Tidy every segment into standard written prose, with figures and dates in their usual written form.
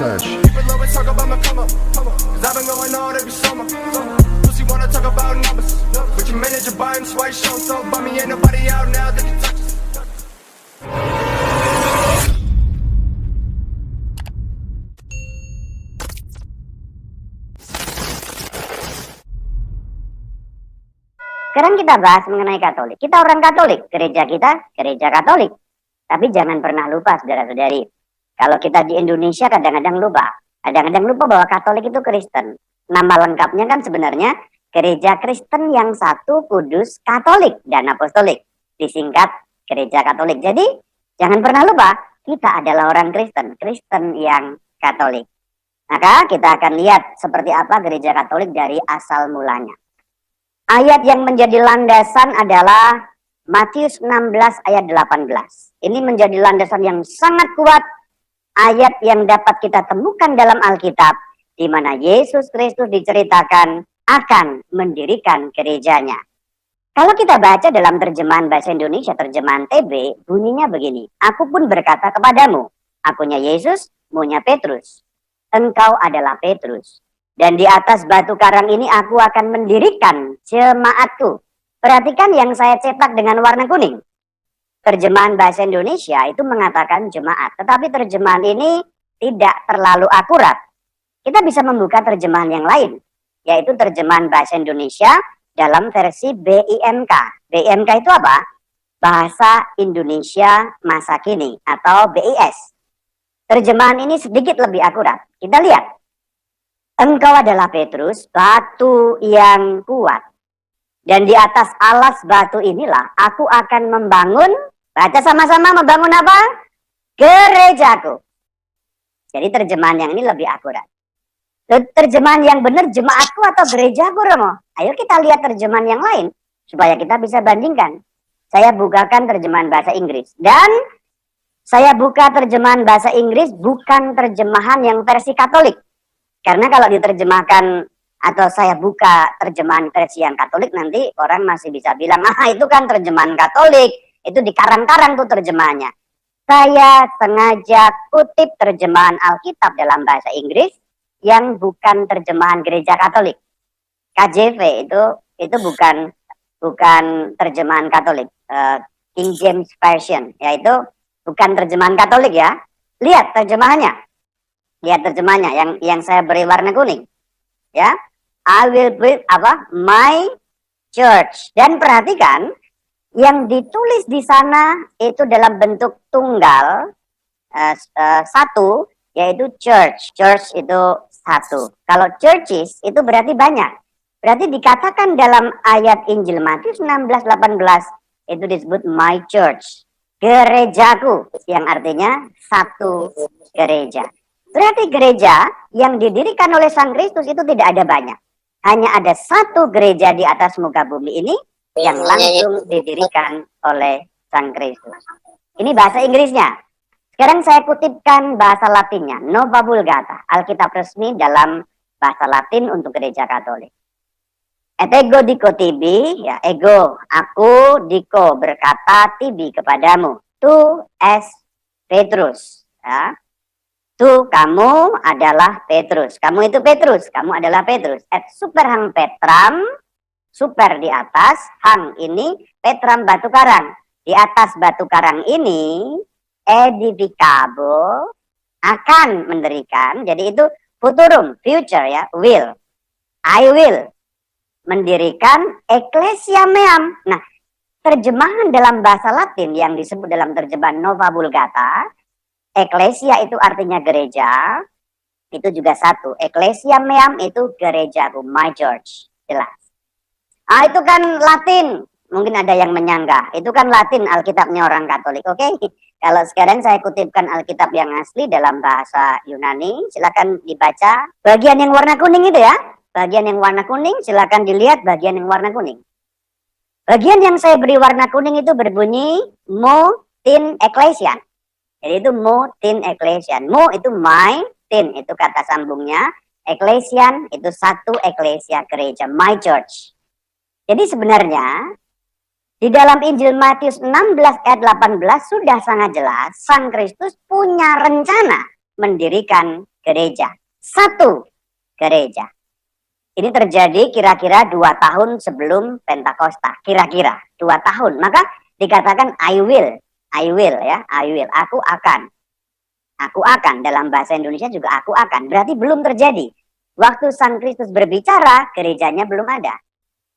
search. People always talk about my come up, cause I've been going on every summer. Pussy wanna talk about numbers, but your manager buying swipe show, so by me ain't nobody out now that can touch us. Sekarang kita bahas mengenai Katolik. Kita orang Katolik, gereja kita gereja Katolik. Tapi jangan pernah lupa saudara-saudari. Kalau kita di Indonesia kadang-kadang lupa. Kadang-kadang lupa bahwa Katolik itu Kristen. Nama lengkapnya kan sebenarnya Gereja Kristen yang Satu Kudus Katolik dan Apostolik. Disingkat Gereja Katolik. Jadi jangan pernah lupa kita adalah orang Kristen. Kristen yang Katolik. Maka kita akan lihat seperti apa gereja Katolik dari asal mulanya. Ayat yang menjadi landasan adalah Matius 16 ayat 18. Ini menjadi landasan yang sangat kuat. Ayat yang dapat kita temukan dalam Alkitab. Di mana Yesus Kristus diceritakan akan mendirikan gerejanya. Kalau kita baca dalam terjemahan bahasa Indonesia, terjemahan TB, bunyinya begini. Aku pun berkata kepadamu, akunya Yesus, munya Petrus. Engkau adalah Petrus. Dan di atas batu karang ini aku akan mendirikan jemaatku. Perhatikan yang saya cetak dengan warna kuning. Terjemahan bahasa Indonesia itu mengatakan jemaat. Tetapi terjemahan ini tidak terlalu akurat. Kita bisa membuka terjemahan yang lain. Yaitu terjemahan bahasa Indonesia dalam versi BIMK. BIMK itu apa? Bahasa Indonesia Masa Kini atau BIS. Terjemahan ini sedikit lebih akurat. Kita lihat. Engkau adalah Petrus, batu yang kuat. Dan di atas alas batu inilah aku akan membangun, baca sama-sama, membangun apa? Gerejaku. Jadi terjemahan yang ini lebih akurat. Terjemahan yang benar jemaatku atau gerejaku, Romo? Ayo kita lihat terjemahan yang lain supaya kita bisa bandingkan. Saya bukakan terjemahan bahasa Inggris. Dan saya buka terjemahan bahasa Inggris bukan terjemahan yang versi Katolik. Karena kalau diterjemahkan atau saya buka terjemahan versi yang Katolik, nanti orang masih bisa bilang, itu kan terjemahan Katolik, itu dikarang-karang tuh terjemahannya. Saya sengaja kutip terjemahan Alkitab dalam bahasa Inggris yang bukan terjemahan gereja Katolik. KJV itu bukan terjemahan Katolik. King James Version, yaitu bukan terjemahan Katolik ya. Lihat terjemahannya. Lihat terjemahnya yang saya beri warna kuning. Ya. I will build my church. Dan perhatikan yang ditulis di sana itu dalam bentuk tunggal satu, yaitu church. Church itu satu. Kalau churches itu berarti banyak. Berarti dikatakan dalam ayat Injil Matius 16:18 itu disebut my church. Gerejaku, yang artinya satu gereja. Berarti gereja yang didirikan oleh Sang Kristus itu tidak ada banyak. Hanya ada satu gereja di atas muka bumi ini yang langsung didirikan oleh Sang Kristus. Ini bahasa Inggrisnya. Sekarang saya kutipkan bahasa Latinnya. Nova Vulgata, Alkitab resmi dalam bahasa Latin untuk gereja Katolik. Et ego dico tibi, ya ego, aku dico berkata tibi kepadamu. Tu es Petrus, ya. Tu kamu adalah Petrus. Kamu itu Petrus. Kamu adalah Petrus. Et super hang Petram. Super di atas. Hang ini Petram batu karang. Di atas batu karang ini. Edificabo. Akan mendirikan. Jadi itu futurum. Future ya. Will. I will. Mendirikan Ecclesia Meam. Nah. Terjemahan dalam bahasa Latin yang disebut dalam terjemahan Nova Vulgata. Eklesia itu artinya gereja, itu juga satu. Ecclesia Meam itu gerejaku, my church, jelas. Itu kan Latin, mungkin ada yang menyangka. Itu kan Latin Alkitabnya orang Katolik, oke? Kalau sekarang saya kutipkan Alkitab yang asli dalam bahasa Yunani, silakan dibaca. Bagian yang warna kuning itu ya, bagian yang warna kuning, silakan dilihat bagian yang warna kuning. Bagian yang saya beri warna kuning itu berbunyi mo tin ecclesian. Jadi itu mo tin ecclesian. Mo itu my, tin itu kata sambungnya. Ecclesian itu satu eklesia gereja, my church. Jadi sebenarnya di dalam Injil Matius 16 ayat 18 sudah sangat jelas Sang Kristus punya rencana mendirikan gereja. Satu gereja. Ini terjadi kira-kira 2 tahun sebelum Pentakosta. Kira-kira 2 tahun. Maka dikatakan I will ya, I will. Aku akan. Aku akan. Dalam bahasa Indonesia juga aku akan. Berarti belum terjadi. Waktu Sang Kristus berbicara, gerejanya belum ada.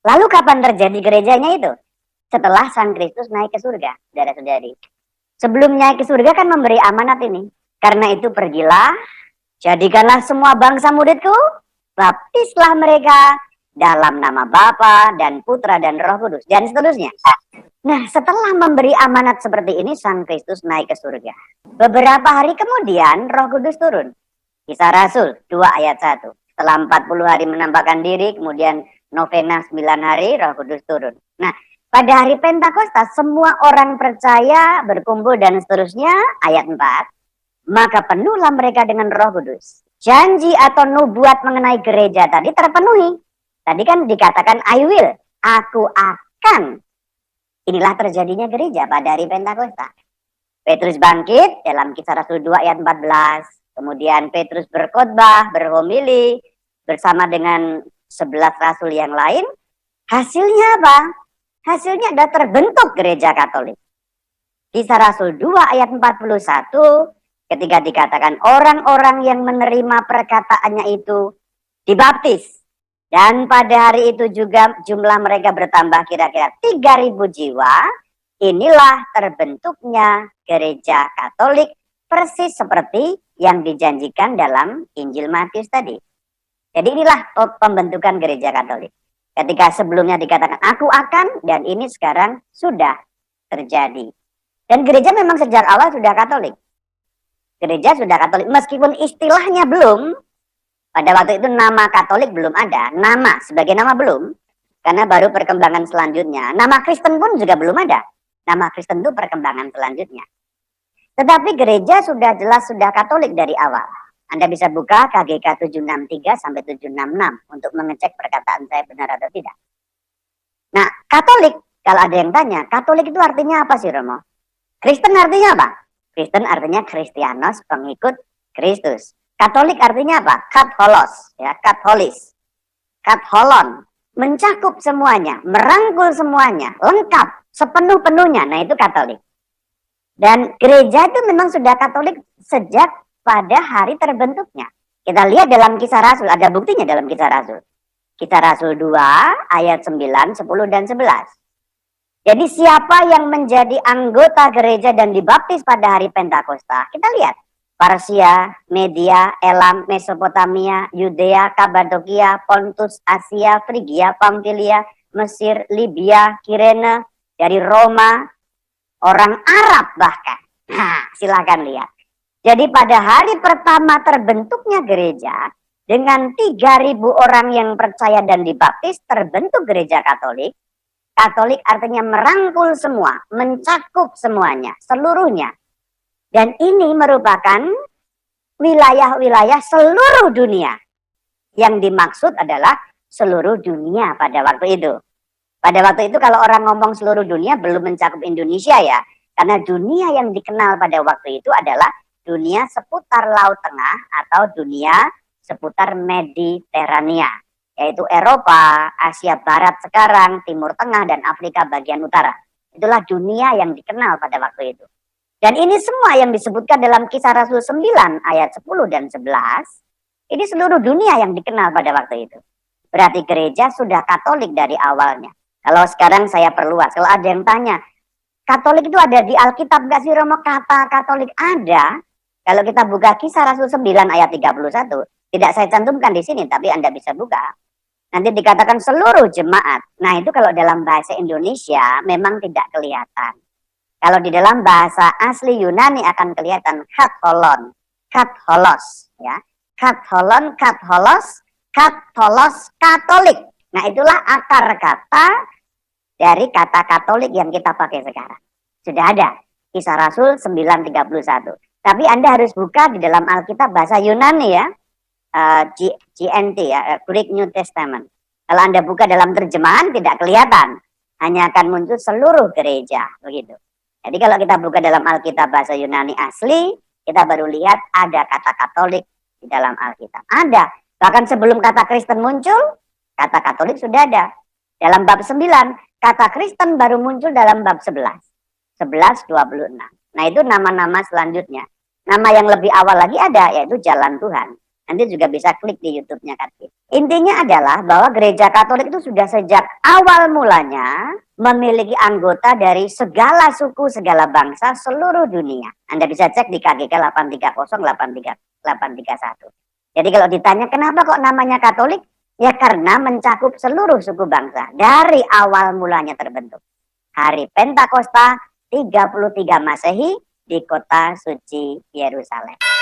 Lalu kapan terjadi gerejanya itu? Setelah Sang Kristus naik ke surga, saudara-saudari. Sebelum naik ke surga kan memberi amanat ini. Karena itu pergilah, jadikanlah semua bangsa muridku, baptislah mereka dalam nama Bapa dan Putra dan Roh Kudus dan seterusnya. Nah, setelah memberi amanat seperti ini, Sang Kristus naik ke surga. Beberapa hari kemudian Roh Kudus turun. Kisah Rasul 2 ayat 1. Setelah 40 hari menampakkan diri, kemudian novena 9 hari, Roh Kudus turun. Nah, pada hari Pentakosta semua orang percaya berkumpul dan seterusnya, ayat 4. Maka penuhlah mereka dengan Roh Kudus. Janji atau nubuat mengenai gereja tadi terpenuhi. Tadi kan dikatakan I will, aku akan. Inilah terjadinya gereja pada hari Pentakosta. Petrus bangkit dalam Kisah Rasul 2 ayat 14. Kemudian Petrus berkhotbah, berhomili bersama dengan 11 rasul yang lain. Hasilnya apa? Hasilnya adalah terbentuk gereja Katolik. Kisah Rasul 2 ayat 41. Ketika dikatakan orang-orang yang menerima perkataannya itu dibaptis. Dan pada hari itu juga jumlah mereka bertambah kira-kira 3.000 jiwa. Inilah terbentuknya gereja Katolik persis seperti yang dijanjikan dalam Injil Matius tadi. Jadi inilah pembentukan gereja Katolik. Ketika sebelumnya dikatakan aku akan, dan ini sekarang sudah terjadi. Dan gereja memang sejak awal sudah Katolik. Gereja sudah Katolik, meskipun istilahnya belum. Pada waktu itu nama Katolik belum ada, nama sebagai nama belum, karena baru perkembangan selanjutnya. Nama Kristen pun juga belum ada. Nama Kristen itu perkembangan selanjutnya. Tetapi gereja sudah jelas sudah Katolik dari awal. Anda bisa buka KGK 763 sampai 766 untuk mengecek perkataan saya benar atau tidak. Nah, Katolik, kalau ada yang tanya, Katolik itu artinya apa sih, Romo? Kristen artinya apa? Kristen artinya Kristianos, pengikut Kristus. Katolik artinya apa? Katholos, ya, katholis. Katholon, mencakup semuanya, merangkul semuanya, lengkap, sepenuh-penuhnya. Nah, itu Katolik. Dan gereja itu memang sudah Katolik sejak pada hari terbentuknya. Kita lihat dalam Kisah Rasul, ada buktinya dalam Kisah Rasul. Kisah Rasul 2 ayat 9, 10 dan 11. Jadi siapa yang menjadi anggota gereja dan dibaptis pada hari Pentakosta? Kita lihat. Parsia, Media, Elam, Mesopotamia, Yudea, Kabadokia, Pontus, Asia, Frigia, Pamfilia, Mesir, Libya, Kirene, dari Roma, orang Arab bahkan. Nah, silakan lihat. Jadi pada hari pertama terbentuknya gereja, dengan 3.000 orang yang percaya dan dibaptis, terbentuk gereja Katolik. Katolik artinya merangkul semua, mencakup semuanya, seluruhnya. Dan ini merupakan wilayah-wilayah seluruh dunia. Yang dimaksud adalah seluruh dunia pada waktu itu. Pada waktu itu kalau orang ngomong seluruh dunia belum mencakup Indonesia ya. Karena dunia yang dikenal pada waktu itu adalah dunia seputar Laut Tengah atau dunia seputar Mediterania. Yaitu Eropa, Asia Barat sekarang, Timur Tengah, dan Afrika bagian utara. Itulah dunia yang dikenal pada waktu itu. Dan ini semua yang disebutkan dalam Kisah Rasul 9 ayat 10 dan 11, ini seluruh dunia yang dikenal pada waktu itu. Berarti gereja sudah Katolik dari awalnya. Kalau sekarang saya perluas, kalau ada yang tanya, Katolik itu ada di Alkitab nggak sih, Romo? Kata Katolik ada. Kalau kita buka Kisah Rasul 9 ayat 31, tidak saya cantumkan di sini, tapi Anda bisa buka. Nanti dikatakan seluruh jemaat. Nah, itu kalau dalam bahasa Indonesia memang tidak kelihatan. Kalau di dalam bahasa asli Yunani akan kelihatan katholon, katholos, ya. Katholon, katholos, katholos, Katolik. Nah, itulah akar kata dari kata Katolik yang kita pakai sekarang. Sudah ada Kisah Rasul 9:31. Tapi Anda harus buka di dalam Alkitab bahasa Yunani ya. GNT ya, Greek New Testament. Kalau Anda buka dalam terjemahan tidak kelihatan, hanya akan muncul seluruh gereja begitu. Jadi kalau kita buka dalam Alkitab bahasa Yunani asli, kita baru lihat ada kata Katolik di dalam Alkitab? Ada. Bahkan sebelum kata Kristen muncul, kata Katolik sudah ada. Dalam bab 9, kata Kristen baru muncul dalam bab 11. 11:26. Nah, itu nama-nama selanjutnya. Nama yang lebih awal lagi ada, yaitu Jalan Tuhan. Nanti juga bisa klik di YouTube-nya Katkin. Intinya adalah bahwa gereja Katolik itu sudah sejak awal mulanya memiliki anggota dari segala suku, segala bangsa, seluruh dunia. Anda bisa cek di KGK 830 831. Jadi kalau ditanya kenapa kok namanya Katolik? Ya karena mencakup seluruh suku bangsa. Dari awal mulanya terbentuk. Hari Pentakosta 33 Masehi di kota suci Yerusalem.